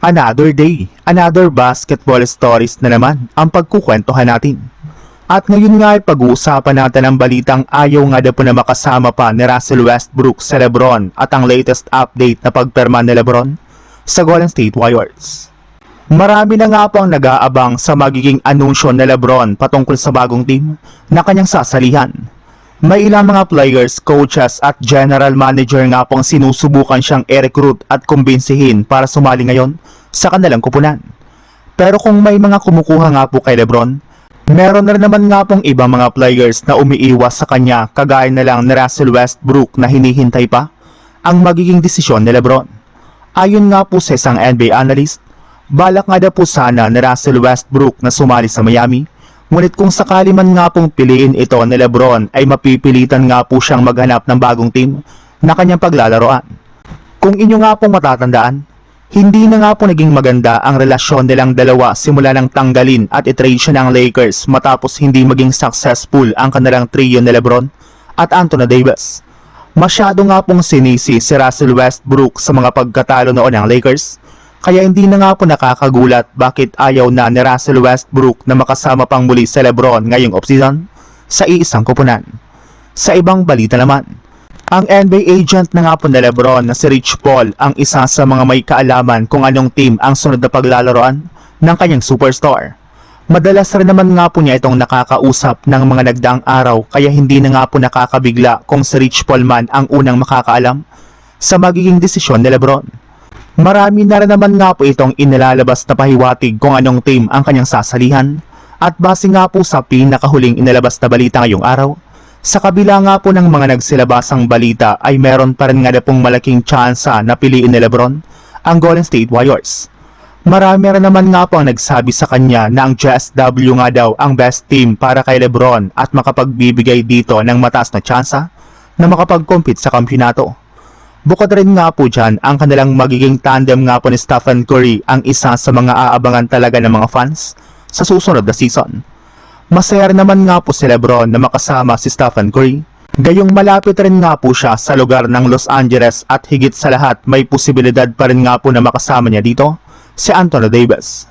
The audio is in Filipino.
Another day, another basketball stories na naman ang pagkukwentuhan natin. At ngayon nga ay pag-uusapan natin ang balitang ayaw nga daw po na makasama pa ni Russell Westbrook sa LeBron at ang latest update na pagperma ni LeBron sa Golden State Warriors. Marami na nga po ang nag-aabang sa magiging anunsyo ni LeBron patungkol sa bagong team na kanyang sasalihan. May ilang mga players, coaches at general manager nga pong sinusubukan siyang i-recruit at kumbinsihin para sumali ngayon sa kanilang kupunan. Pero kung may mga kumukuha nga po kay LeBron, meron na rin naman nga pong ibang mga players na umiiwas sa kanya kagaya na lang ni Russell Westbrook na hinihintay pa ang magiging desisyon ni LeBron. Ayon nga po sa isang NBA analyst, balak nga daw po sana ni Russell Westbrook na sumali sa Miami, ngunit kung sakali man nga pong piliin ito ni LeBron ay mapipilitan nga po siyang maghanap ng bagong team na kanyang paglalaroan. Kung inyo nga pong matatandaan, hindi na nga po naging maganda ang relasyon nilang dalawa simula nang tanggalin at itrade siya ng Lakers matapos hindi maging successful ang kanilang trio ni LeBron at Anthony Davis. Masyado nga pong sinisi si Russell Westbrook sa mga pagkatalo noon ng Lakers, kaya hindi na nga po nakakagulat bakit ayaw na ni Russell Westbrook na makasama pang muli si LeBron ngayong offseason sa iisang kupunan. Sa ibang balita naman, ang NBA agent na nga po ni LeBron na si Rich Paul ang isa sa mga may kaalaman kung anong team ang sunod na paglalaroan ng kanyang superstar. Madalas rin naman nga po niya itong nakakausap ng mga nagdaang araw kaya hindi na nga po nakakabigla kung si Rich Paul man ang unang makakaalam sa magiging desisyon ni LeBron. Marami na rin naman nga po itong inilalabas na pahiwatig kung anong team ang kanyang sasalihan at base nga po sa pinakahuling inilabas na balita ngayong araw, sa kabila nga po ng mga nagsilabasang balita ay meron pa rin nga na pong malaking tsansa na piliin ni LeBron ang Golden State Warriors. Marami rin naman nga po ang nagsabi sa kanya na ang JSW nga daw ang best team para kay LeBron at makapagbibigay dito ng mataas na tsansa na makapag-compete sa kampyonato. Bukod rin nga po dyan, ang kanilang magiging tandem nga po ni Stephen Curry ang isa sa mga aabangan talaga ng mga fans sa susunod na season. Masaya rin naman nga po si LeBron na makasama si Stephen Curry. Gayong malapit rin nga po siya sa lugar ng Los Angeles at higit sa lahat may posibilidad pa rin nga po na makasama niya dito si Anthony Davis.